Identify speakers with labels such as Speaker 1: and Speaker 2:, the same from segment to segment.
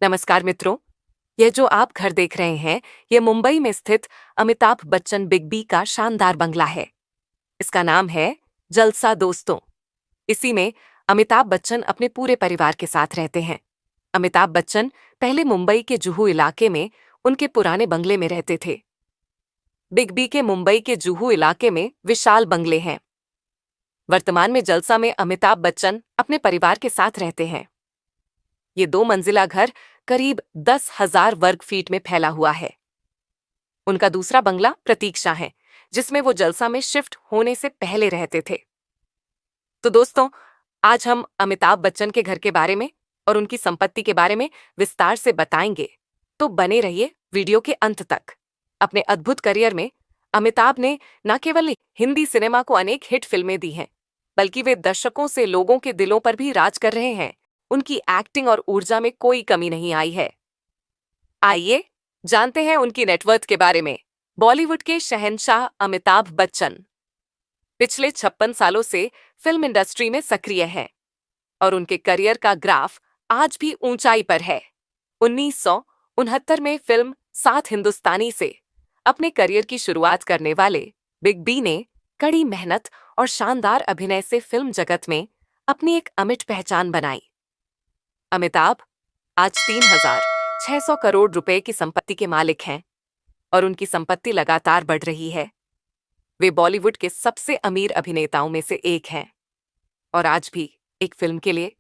Speaker 1: नमस्कार मित्रों। यह जो आप घर देख रहे हैं, यह मुंबई में स्थित अमिताभ बच्चन बिग बी का शानदार बंगला है। इसका नाम है जलसा दोस्तों। इसी में अमिताभ बच्चन अपने पूरे परिवार के साथ रहते हैं। अमिताभ बच्चन पहले मुंबई के जुहू इलाके में उनके पुराने बंगले में रहते थे। बिग बी के मुंबई के जुहू इलाके में विशाल बंगले हैं। वर्तमान में जलसा में अमिताभ बच्चन अपने परिवार के साथ रहते हैं। ये 2 मंजिला घर करीब 10,000 वर्ग फीट में फैला हुआ है। उनका दूसरा बंगला प्रतीक्षा है, जिसमें वो जलसा में शिफ्ट होने से पहले रहते थे। तो दोस्तों, आज हम अमिताभ बच्चन के घर के बारे में और उनकी संपत्ति के बारे में विस्तार से बताएंगे। तो बने रहिए वीडियो के अंत तक। अपने अद्भुत करियर में अमिताभ ने न केवल हिंदी सिनेमा को अनेक हिट फिल्में दी हैं, बल्कि वे दशकों से लोगों के दिलों पर भी राज कर रहे हैं। उनकी एक्टिंग और ऊर्जा में कोई कमी नहीं आई है। आइए जानते हैं उनकी नेटवर्थ के बारे में। बॉलीवुड के शहंशाह अमिताभ बच्चन पिछले 56 सालों से फिल्म इंडस्ट्री में सक्रिय हैं और उनके करियर का ग्राफ आज भी ऊंचाई पर है। 1969 में फिल्म सात हिंदुस्तानी से अपने करियर की शुरुआत करने वाले बिग बी ने कड़ी मेहनत और शानदार अभिनय से फिल्म जगत में अपनी एक अमिट पहचान बनाई। अमिताभ आज 3,600 करोड़ रुपए की संपत्ति के मालिक हैं और उनकी संपत्ति लगातार बढ़ रही है। वे बॉलीवुड के सबसे अमीर अभिनेताओं में से एक हैं और आज भी एक फिल्म के लिए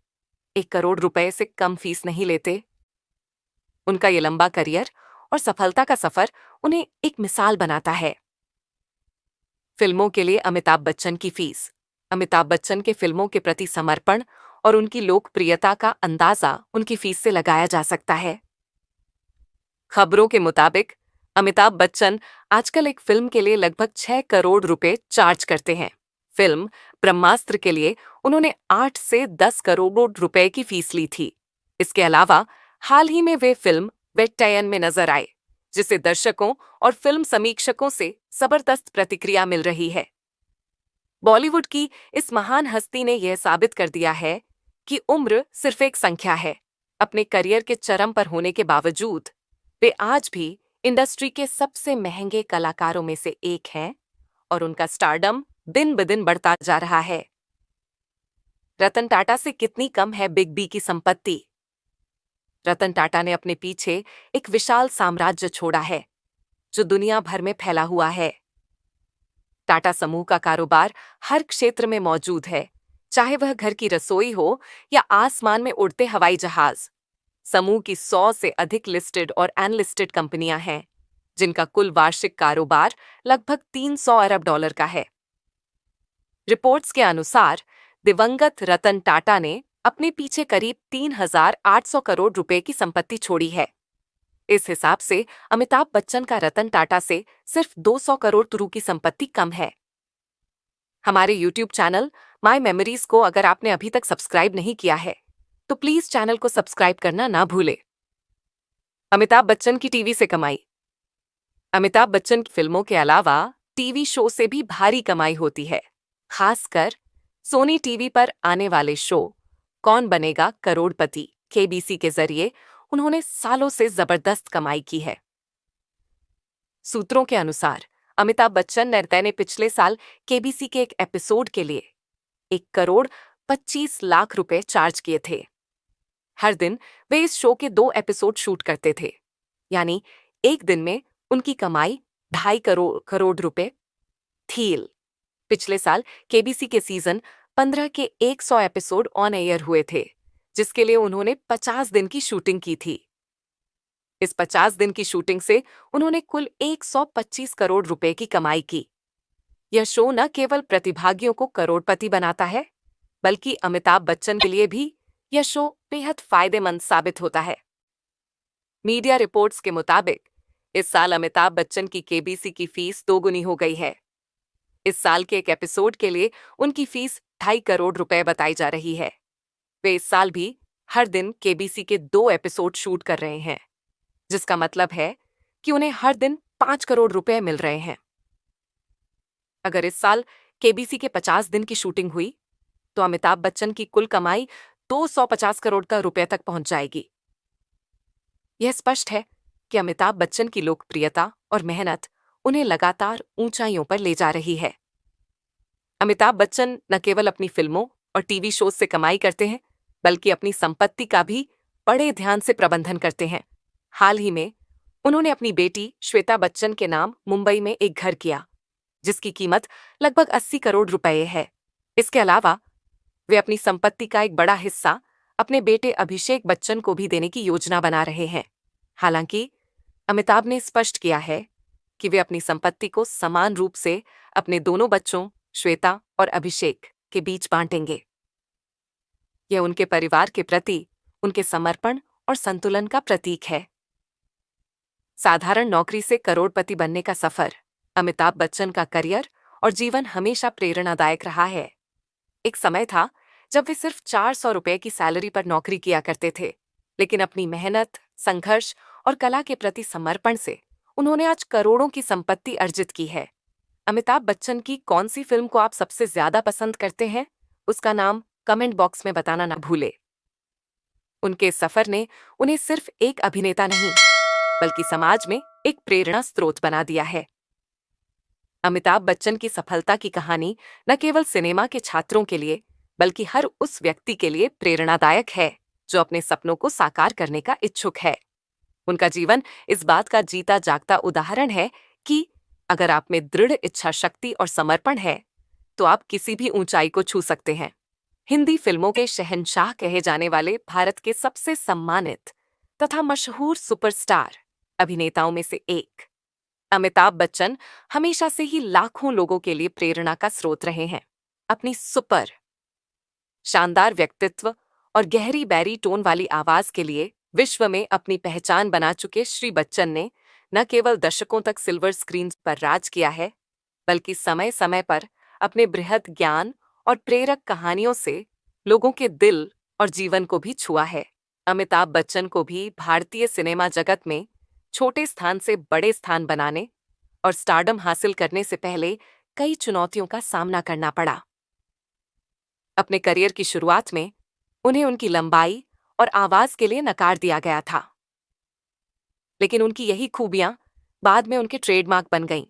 Speaker 1: 1 करोड़ रुपए से कम फीस नहीं लेते। उनका ये लंबा करियर और सफलता का सफर उन्हें एक मिसाल बनाता है। फिल्मों के लिए अमिताभ बच्चन की फीस। अमिताभ बच्चन के फिल्मों के प्रति समर्पण और उनकी लोकप्रियता का अंदाजा उनकी फीस से लगाया जा सकता है। खबरों के मुताबिक अमिताभ बच्चन आजकल एक फिल्म के लिए लगभग 6 करोड़ रुपए चार्ज करते हैं। फिल्म ब्रह्मास्त्र के लिए उन्होंने 8 से 10 करोड़ रुपए की फीस ली थी। इसके अलावा हाल ही में वे फिल्म वेट्टायन में नजर आए, जिसे दर्शकों और फिल्म समीक्षकों से जबरदस्त प्रतिक्रिया मिल रही है। बॉलीवुड की इस महान हस्ती ने यह साबित कर दिया है कि उम्र सिर्फ एक संख्या है। अपने करियर के चरम पर होने के बावजूद वे आज भी इंडस्ट्री के सबसे महंगे कलाकारों में से एक हैं और उनका स्टारडम दिन ब दिन बढ़ता जा रहा है। रतन टाटा से कितनी कम है बिग बी की संपत्ति? रतन टाटा ने अपने पीछे एक विशाल साम्राज्य छोड़ा है, जो दुनिया भर में फैला हुआ है। टाटा समूह का कारोबार हर क्षेत्र में मौजूद है, चाहे वह घर की रसोई हो या आसमान में उड़ते हवाई जहाज। समूह की 100 से अधिक लिस्टेड और अनलिस्टेड कंपनियां हैं, जिनका कुल वार्षिक कारोबार लगभग 300 अरब डॉलर का है। रिपोर्ट्स के अनुसार दिवंगत रतन टाटा ने अपने पीछे करीब 3,800 करोड़ रुपए की संपत्ति छोड़ी है। इस हिसाब से अमिताभ बच्चन का रतन टाटा से सिर्फ 200 करोड़ रु की संपत्ति कम है। हमारे YouTube चैनल माय मेमोरीज को अगर आपने अभी तक सब्सक्राइब नहीं किया है, तो प्लीज चैनल को सब्सक्राइब करना ना भूले। अमिताभ बच्चन की टीवी से कमाई। अमिताभ बच्चन की फिल्मों के अलावा टीवी शो से भी भारी कमाई होती है। खासकर सोनी टीवी पर आने वाले शो कौन बनेगा करोड़पति केबीसी के जरिए उन्होंने सालों से जबरदस्त कमाई की है। सूत्रों के अनुसार अमिताभ बच्चन ने पिछले साल केबीसी के एक एपिसोड के लिए 1,25,00,000 रुपए चार्ज किए थे। हर दिन वे इस शो के 2 एपिसोड शूट करते थे, यानी एक दिन में उनकी कमाई 2.5 करोड़ रुपए थी। पिछले साल केबीसी के सीजन 15 के 100 एपिसोड ऑन एयर हुए थे, जिसके लिए उन्होंने 50 दिन की शूटिंग की थी। इस 50 दिन की शूटिंग से उन्होंने कुल 125 करोड़ रुपए की कमाई की। यह शो न केवल प्रतिभागियों को करोड़पति बनाता है, बल्कि अमिताभ बच्चन के लिए भी यह शो बेहद फायदेमंद साबित होता है। मीडिया रिपोर्ट्स के मुताबिक इस साल अमिताभ बच्चन की केबीसी की फीस 2 गुनी हो गई है। इस साल के एक एपिसोड के लिए उनकी फीस 2.5 करोड़ रुपए बताई जा रही है। वे इस साल भी हर दिन केबीसी के 2 एपिसोड शूट कर रहे हैं, जिसका मतलब है कि उन्हें हर दिन 5 करोड़ रुपए मिल रहे हैं। अगर इस साल केबीसी के 50 दिन की शूटिंग हुई, तो अमिताभ बच्चन की कुल कमाई 250 करोड़ का रुपए तक पहुंच जाएगी। यह स्पष्ट है कि अमिताभ बच्चन की लोकप्रियता और मेहनत उन्हें लगातार ऊंचाइयों पर ले जा रही है। अमिताभ बच्चन न केवल अपनी फिल्मों और टीवी शोज से कमाई करते हैं, बल्कि अपनी संपत्ति का भी बड़े ध्यान से प्रबंधन करते हैं। हाल ही में उन्होंने अपनी बेटी श्वेता बच्चन के नाम मुंबई में एक घर किया, जिसकी कीमत लगभग 80 करोड़ रुपए है। इसके अलावा वे अपनी संपत्ति का एक बड़ा हिस्सा अपने बेटे अभिषेक बच्चन को भी देने की योजना बना रहे हैं। हालांकि अमिताभ ने स्पष्ट किया है कि वे अपनी संपत्ति को समान रूप से अपने दोनों बच्चों श्वेता और अभिषेक के बीच बांटेंगे। यह उनके परिवार के प्रति उनके समर्पण और संतुलन का प्रतीक है। साधारण नौकरी से करोड़पति बनने का सफर अमिताभ बच्चन का करियर और जीवन हमेशा प्रेरणादायक रहा है। एक समय था जब वे सिर्फ 400 रुपए की सैलरी पर नौकरी किया करते थे, लेकिन अपनी मेहनत, संघर्ष और कला के प्रति समर्पण से उन्होंने आज करोड़ों की संपत्ति अर्जित की है। अमिताभ बच्चन की कौन सी फिल्म को आप सबसे ज्यादा पसंद करते हैं, उसका नाम कमेंट बॉक्स में बताना ना भूले। उनके इस सफर ने उन्हें सिर्फ एक अभिनेता नहीं, बल्कि समाज में एक प्रेरणा स्रोत बना दिया है। अमिताभ बच्चन की सफलता की कहानी न केवल सिनेमा के छात्रों के लिए, बल्कि हर उस व्यक्ति के लिए प्रेरणादायक है जो अपने सपनों को साकार करने का इच्छुक है। उनका जीवन इस बात का जीता जागता उदाहरण है कि अगर आप में दृढ़ इच्छा शक्ति और समर्पण है, तो आप किसी भी ऊंचाई को छू सकते हैं। हिंदी फिल्मों के शहंशाह कहे जाने वाले भारत के सबसे सम्मानित तथा मशहूर सुपरस्टार अभिनेताओं में से एक अमिताभ बच्चन हमेशा से ही लाखों लोगों के लिए प्रेरणा का स्रोत रहे हैं। अपनी सुपर शानदार व्यक्तित्व और गहरी बैरीटोन वाली आवाज के लिए विश्व में अपनी पहचान बना चुके श्री बच्चन ने न केवल दशकों तक सिल्वर स्क्रीन पर राज किया है, बल्कि समय समय पर अपने बृहद ज्ञान और प्रेरक कहानियों से लोगों के दिल और जीवन को भी छुआ है। अमिताभ बच्चन को भी भारतीय सिनेमा जगत में छोटे स्थान से बड़े स्थान बनाने और स्टारडम हासिल करने से पहले कई चुनौतियों का सामना करना पड़ा। अपने करियर की शुरुआत में उन्हें उनकी लंबाई और आवाज के लिए नकार दिया गया था, लेकिन उनकी यही खूबियां बाद में उनके ट्रेडमार्क बन गईं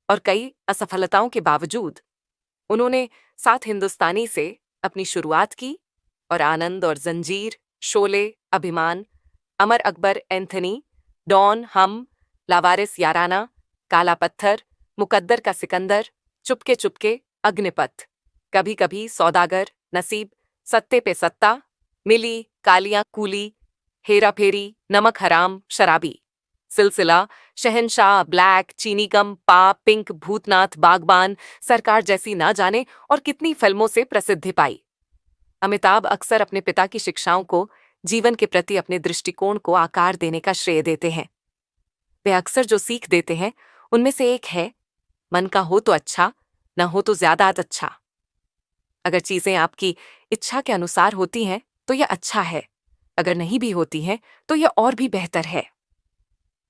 Speaker 1: और कई असफलताओं के बावजूद उन्होंने साथ हिंदुस्तानी से अपनी शुरुआत की और आनंद और जंजीर, शोले, अभिमान, अमर अकबर एंथनी, डॉन, हम, लावारिस याराना, काला पत्थर, मुकद्दर का सिकंदर, चुपके चुपके, अग्निपथ, कभी कभी सौदागर, नसीब, सत्ते पे सत्ता, मिली, कालियां कूली, हेरा फेरी, नमक हराम, शराबी, सिलसिला, शहंशाह, ब्लैक, चीनी गम, पाप, पिंक, भूतनाथ, बागबान, सरकार जैसी ना जाने और कितनी फिल्मों से प्रसिद्धि पाई। अमिताभ अक्सर अपने पिता की शिक्षाओं को जीवन के प्रति अपने दृष्टिकोण को आकार देने का श्रेय देते हैं। वे अक्सर जो सीख देते हैं उनमें से एक है, मन का हो तो अच्छा, न हो तो ज्यादा अच्छा। अगर चीजें आपकी इच्छा के अनुसार होती हैं तो यह अच्छा है, अगर नहीं भी होती हैं तो यह और भी बेहतर है।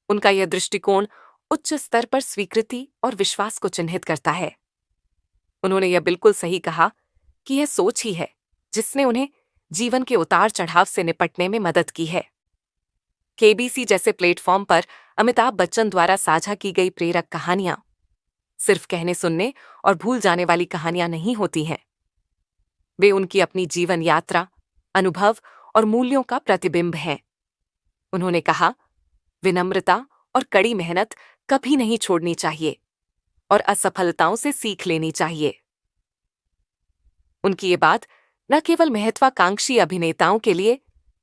Speaker 1: उनका यह दृष्टिकोण उच्च स्तर पर स्वीकृति और विश्वास को चिन्हित करता है। उन्होंने यह बिल्कुल सही कहा कि यह सोच ही है जिसने उन्हें जीवन के उतार चढ़ाव से निपटने में मदद की है। केबीसी जैसे प्लेटफॉर्म पर अमिताभ बच्चन द्वारा साझा की गई प्रेरक कहानियां सिर्फ कहने सुनने और भूल जाने वाली कहानियां नहीं होती हैं। वे उनकी अपनी जीवन यात्रा, अनुभव और मूल्यों का प्रतिबिंब हैं। उन्होंने कहा, विनम्रता और कड़ी मेहनत कभी नहीं छोड़नी चाहिए और असफलताओं से सीख लेनी चाहिए। उनकी ये बात न केवल महत्वाकांक्षी अभिनेताओं के लिए,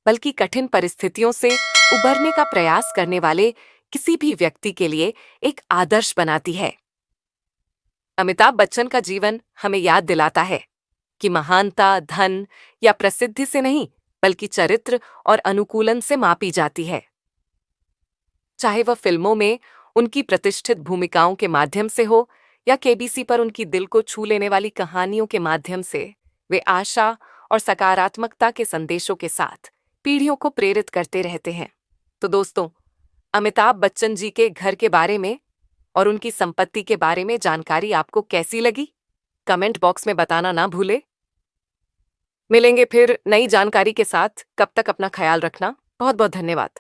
Speaker 1: बल्कि कठिन परिस्थितियों से उबरने का प्रयास करने वाले किसी भी व्यक्ति के लिए एक आदर्श बनाती है। अमिताभ बच्चन का जीवन हमें याद दिलाता है कि महानता धन या प्रसिद्धि से नहीं, बल्कि चरित्र और अनुकूलन से मापी जाती है। चाहे वह फिल्मों में उनकी प्रतिष्ठित भूमिकाओं के माध्यम से हो या केबीसी पर उनकी दिल को छू लेने वाली कहानियों के माध्यम से, वे आशा और सकारात्मकता के संदेशों के साथ पीढ़ियों को प्रेरित करते रहते हैं। तो दोस्तों, अमिताभ बच्चन जी के घर के बारे में और उनकी संपत्ति के बारे में जानकारी आपको कैसी लगी? कमेंट बॉक्स में बताना ना भूले। मिलेंगे फिर नई जानकारी के साथ। कब तक अपना ख्याल रखना। बहुत बहुत धन्यवाद।